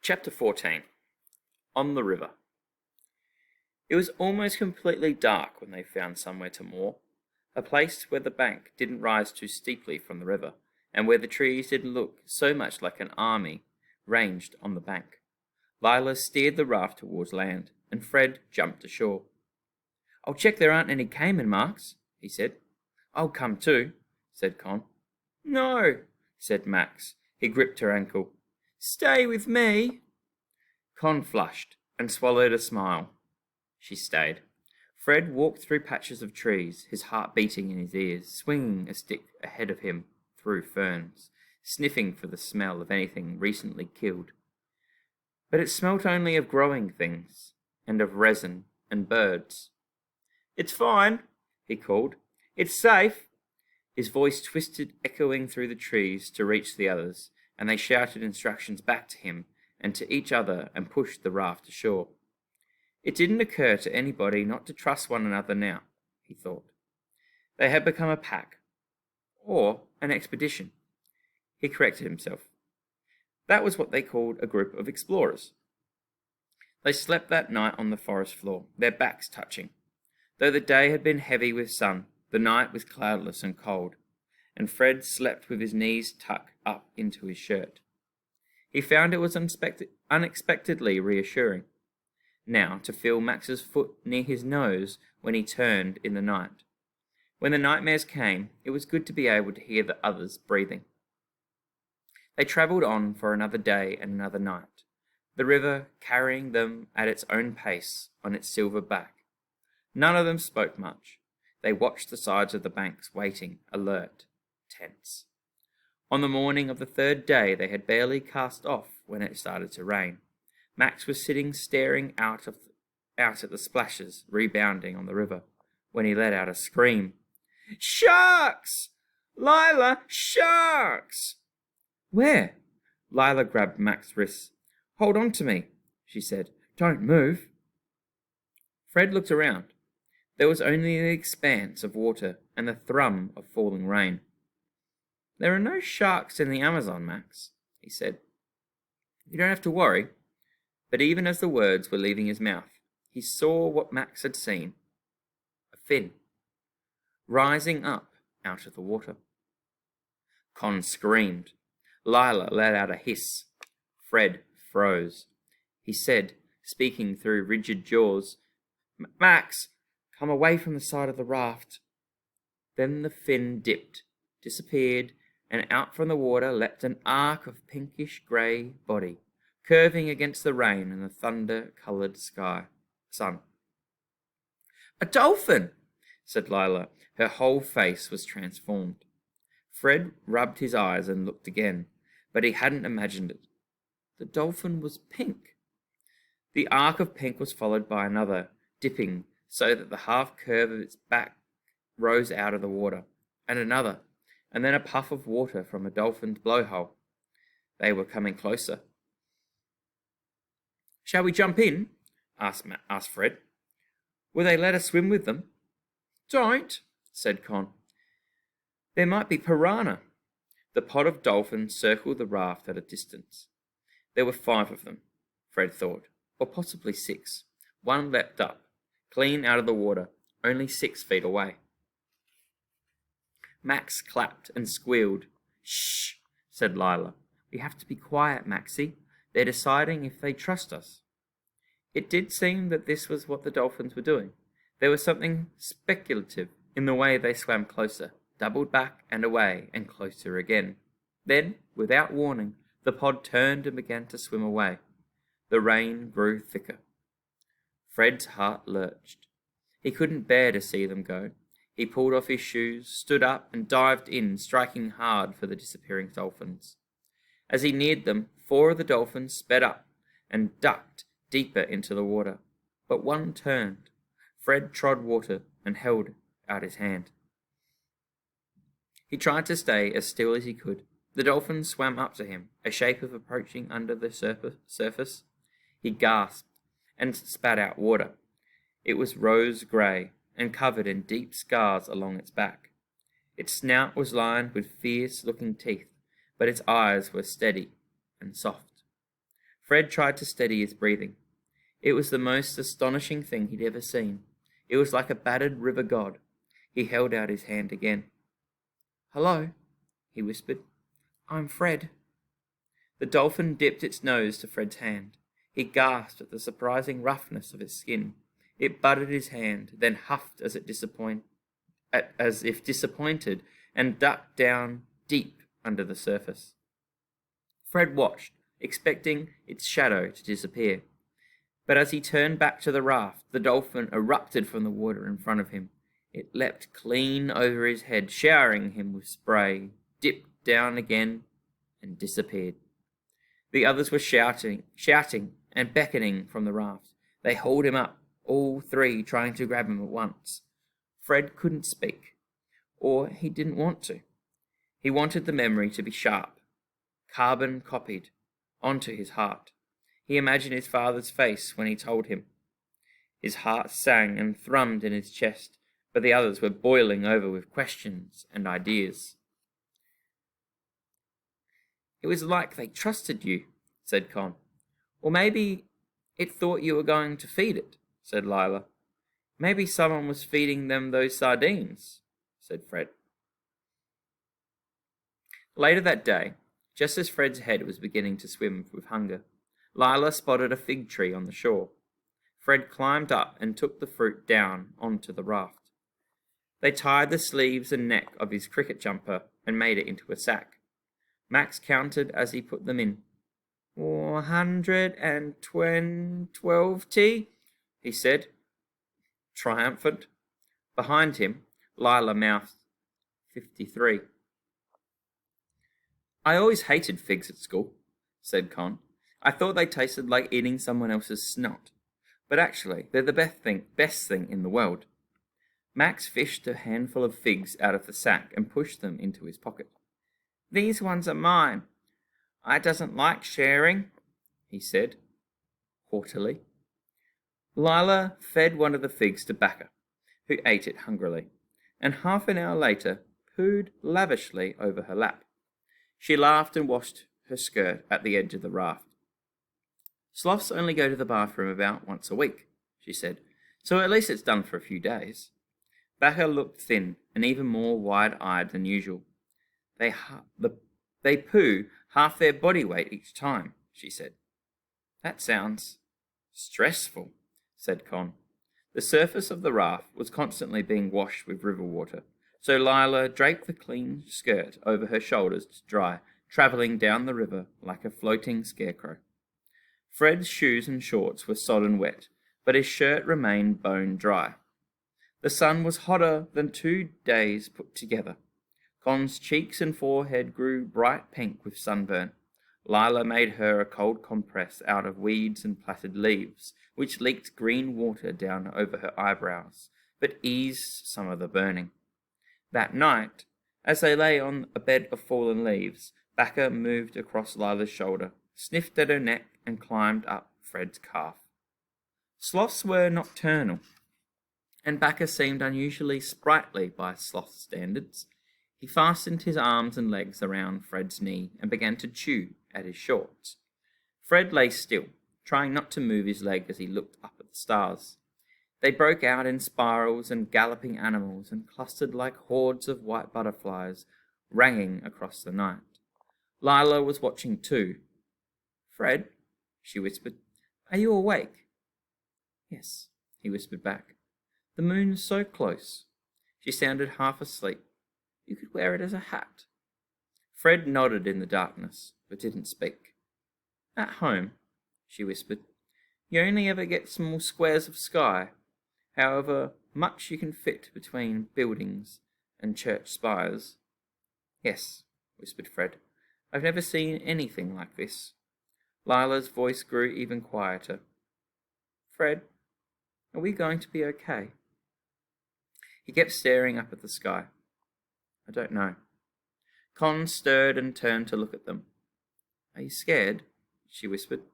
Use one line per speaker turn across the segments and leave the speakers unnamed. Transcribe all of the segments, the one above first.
Chapter 14. On the River. It was almost completely dark when they found somewhere to moor, a place where the bank didn't rise too steeply from the river, and where the trees didn't look so much like an army ranged on the bank. Lila steered the raft towards land, and Fred jumped ashore. "I'll check there aren't any caiman marks," he said. "I'll come too," said Con. "No," said Max. He gripped her ankle. "Stay with me." Con flushed and swallowed a smile. She stayed. Fred walked through patches of trees, his heart beating in his ears, swinging a stick ahead of him through ferns, sniffing for the smell of anything recently killed. But it smelt only of growing things, and of resin and birds. "It's fine," he called. "It's safe." His voice twisted, echoing through the trees to reach the others, and they shouted instructions back to him and to each other and pushed the raft ashore. It didn't occur to anybody not to trust one another now, he thought. They had become a pack, or an expedition. He corrected himself. That was what they called a group of explorers. They slept that night on the forest floor, their backs touching. Though the day had been heavy with sun, the night was cloudless and cold, and Fred slept with his knees tucked up into his shirt. He found it was unexpectedly reassuring, now to feel Max's foot near his nose when he turned in the night. When the nightmares came, it was good to be able to hear the others breathing. They travelled on for another day and another night, the river carrying them at its own pace on its silver back. None of them spoke much. They watched the sides of the banks, waiting, alert, tense. On the morning of the third day, they had barely cast off when it started to rain. Max was sitting staring out at the splashes rebounding on the river when he let out a scream. "Sharks! Lila, sharks!" "Where?" Lila grabbed Max's wrists. "Hold on to me," she said. "Don't move." Fred looked around. There was only the expanse of water and the thrum of falling rain. "There are no sharks in the Amazon, Max," he said. "You don't have to worry." But even as the words were leaving his mouth, he saw what Max had seen. A fin, rising up out of the water. Con screamed. Lila let out a hiss. Fred froze. He said, speaking through rigid jaws, "Max, come away from the side of the raft." Then the fin dipped, disappeared, and out from the water leapt an arc of pinkish-grey body, curving against the rain and the thunder-coloured sun. "A dolphin!" said Lila. Her whole face was transformed. Fred rubbed his eyes and looked again, but he hadn't imagined it. The dolphin was pink. The arc of pink was followed by another, dipping so that the half-curve of its back rose out of the water, and another, and then a puff of water from a dolphin's blowhole. They were coming closer. "Shall we jump in?" asked Fred. "Will they let us swim with them?" "Don't," said Con. "There might be piranha." The pod of dolphins circled the raft at a distance. There were 5 of them, Fred thought, or possibly 6. One leapt up, clean out of the water, only 6 feet away. Max clapped and squealed. "Shh," said Lila. "We have to be quiet, Maxie. They're deciding if they trust us." It did seem that this was what the dolphins were doing. There was something speculative in the way they swam closer, doubled back and away and closer again. Then, without warning, the pod turned and began to swim away. The rain grew thicker. Fred's heart lurched. He couldn't bear to see them go. He pulled off his shoes, stood up, and dived in, striking hard for the disappearing dolphins. As he neared them, 4 of the dolphins sped up and ducked deeper into the water. But one turned. Fred trod water and held out his hand. He tried to stay as still as he could. The dolphin swam up to him, a shape of approaching under the surface. He gasped and spat out water. It was rose-grey and covered in deep scars along its back. Its snout was lined with fierce-looking teeth, but its eyes were steady and soft. Fred tried to steady his breathing. It was the most astonishing thing he'd ever seen. It was like a battered river god. He held out his hand again. "Hello," he whispered. "I'm Fred." The dolphin dipped its nose to Fred's hand. He gasped at the surprising roughness of its skin. It butted his hand, then huffed as if disappointed, and ducked down deep under the surface. Fred watched, expecting its shadow to disappear. But as he turned back to the raft, the dolphin erupted from the water in front of him. It leapt clean over his head, showering him with spray, dipped down again, and disappeared. The others were shouting and beckoning from the raft. They hauled him up, all three trying to grab him at once. Fred couldn't speak, or he didn't want to. He wanted the memory to be sharp, carbon copied, onto his heart. He imagined his father's face when he told him. His heart sang and thrummed in his chest, but the others were boiling over with questions and ideas. "It was like they trusted you," said Con. "Or maybe it thought you were going to feed it," said Lila. "Maybe someone was feeding them those sardines," said Fred. Later that day, just as Fred's head was beginning to swim with hunger, Lila spotted a fig tree on the shore. Fred climbed up and took the fruit down onto the raft. They tied the sleeves and neck of his cricket jumper and made it into a sack. Max counted as he put them in. 412 tea, he said, triumphant. Behind him, Lila mouthed 53. "I always hated figs at school," said Con. "I thought they tasted like eating someone else's snot. But actually, they're the best thing in the world." Max fished a handful of figs out of the sack and pushed them into his pocket. "These ones are mine. I doesn't like sharing," he said, haughtily. Lila fed one of the figs to Backer, who ate it hungrily, and half an hour later pooed lavishly over her lap. She laughed and washed her skirt at the edge of the raft. "Sloths only go to the bathroom about once a week," she said, "so at least it's done for a few days." Backer looked thin and even more wide-eyed than usual. They poo half their body weight each time," she said. "That sounds stressful," said Con. The surface of the raft was constantly being washed with river water, so Lila draped the clean skirt over her shoulders to dry, travelling down the river like a floating scarecrow. Fred's shoes and shorts were sodden wet, but his shirt remained bone dry. The sun was hotter than 2 days put together. Con's cheeks and forehead grew bright pink with sunburn. Lila made her a cold compress out of weeds and plaited leaves, which leaked green water down over her eyebrows, but eased some of the burning. That night, as they lay on a bed of fallen leaves, Backer moved across Lila's shoulder, sniffed at her neck, and climbed up Fred's calf. Sloths were nocturnal, and Backer seemed unusually sprightly by sloth standards. He fastened his arms and legs around Fred's knee and began to chew at his shorts. Fred lay still, trying not to move his leg as he looked up at the stars. They broke out in spirals and galloping animals and clustered like hordes of white butterflies, ranging across the night. Lila was watching too. "Fred," she whispered, "are you awake?" "Yes," he whispered back. "The moon's so close." She sounded half asleep. "You could wear it as a hat." Fred nodded in the darkness, but didn't speak. "At home," she whispered, "you only ever get small squares of sky, however much you can fit between buildings and church spires." "Yes," whispered Fred, "I've never seen anything like this." Lila's voice grew even quieter. "Fred, are we going to be okay?" He kept staring up at the sky. "I don't know." Con stirred and turned to look at them. "Are you scared?" she whispered.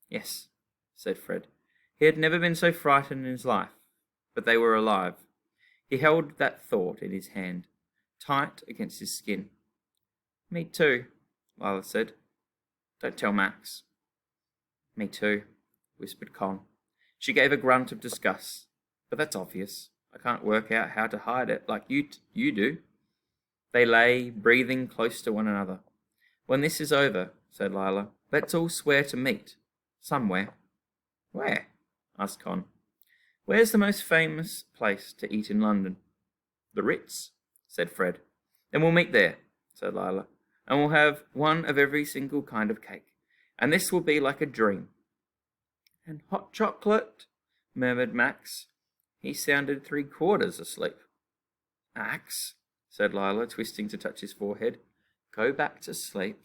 "Yes," said Fred. He had never been so frightened in his life, but they were alive. He held that thought in his hand, tight against his skin. "Me too," Lila said. "Don't tell Max." Me too, whispered Con. She gave a grunt of disgust. But that's obvious. I can't work out how to hide it like you do. They lay, breathing close to one another. When this is over, said Lila, let's all swear to meet. Somewhere. Where? Asked Con. Where's the most famous place to eat in London? The Ritz, said Fred. Then we'll meet there, said Lila, and we'll have one of every single kind of cake. And this will be like a dream. And hot chocolate, murmured Max. He sounded 3/4 asleep. Max, said Lila, twisting to touch his forehead. Go back to sleep.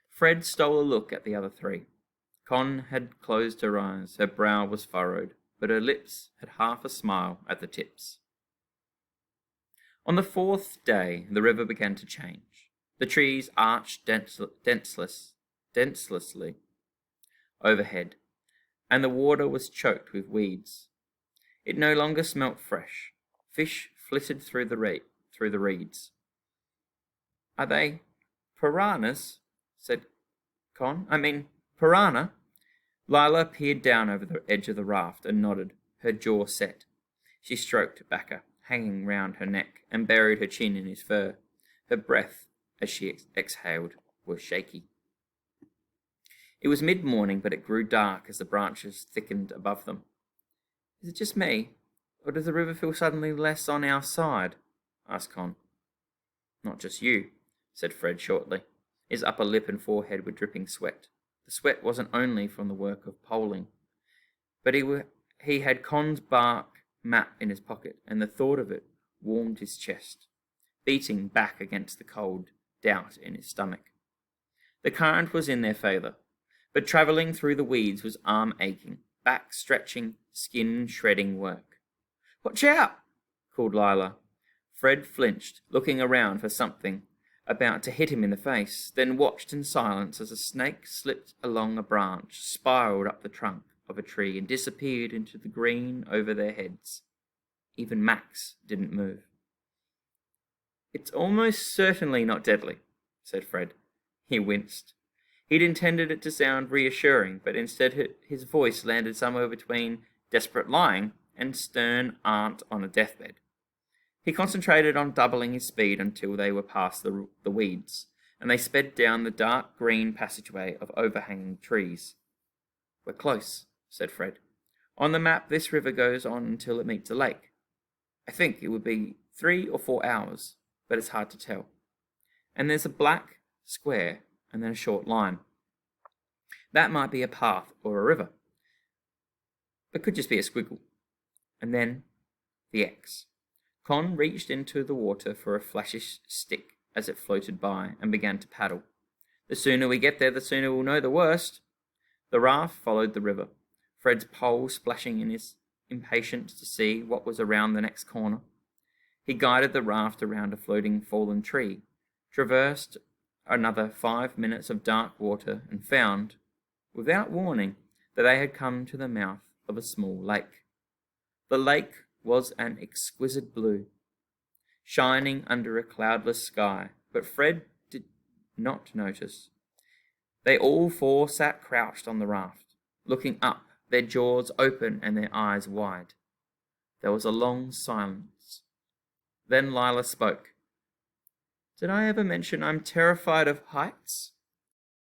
Fred stole a look at the other three. Con had closed her eyes, her brow was furrowed, but her lips had half a smile at the tips. On the 4th day, the river began to change. The trees arched denselessly overhead, and the water was choked with weeds. It no longer smelt fresh. Fish flitted through the reeds. Are they piranhas? Said Con. Piranha? Lila peered down over the edge of the raft and nodded, her jaw set. She stroked Bacca, hanging round her neck, and buried her chin in his fur. Her breath, as she exhaled, was shaky. It was mid-morning, but it grew dark as the branches thickened above them. Is it just me, or does the river feel suddenly less on our side? Asked Con. Not just you, said Fred shortly. His upper lip and forehead were dripping sweat. The sweat wasn't only from the work of poling, but he had Con's bark map in his pocket, and the thought of it warmed his chest, beating back against the cold doubt in his stomach. The current was in their favour, but travelling through the weeds was arm-aching, back-stretching, skin-shredding work. Watch out! Called Lila. Fred flinched, looking around for something about to hit him in the face, then watched in silence as a snake slipped along a branch, spiraled up the trunk of a tree, and disappeared into the green over their heads. Even Max didn't move. It's almost certainly not deadly, said Fred. He winced. He'd intended it to sound reassuring, but instead his voice landed somewhere between desperate lying and stern aunt on a deathbed. He concentrated on doubling his speed until they were past the weeds, and they sped down the dark green passageway of overhanging trees. We're close, said Fred. On the map, this river goes on until it meets a lake. I think it would be 3 or 4 hours, but it's hard to tell. And there's a black square and then a short line. That might be a path or a river. It could just be a squiggle. And then the X. Con reached into the water for a flashish stick as it floated by and began to paddle. The sooner we get there, the sooner we'll know the worst. The raft followed the river, Fred's pole splashing in his impatience to see what was around the next corner. He guided the raft around a floating fallen tree, traversed another 5 minutes of dark water, and found, without warning, that they had come to the mouth of a small lake. The lake was an exquisite blue, shining under a cloudless sky, but Fred did not notice. They all 4 sat crouched on the raft, looking up, their jaws open and their eyes wide. There was a long silence. Then Lila spoke. Did I ever mention I'm terrified of heights?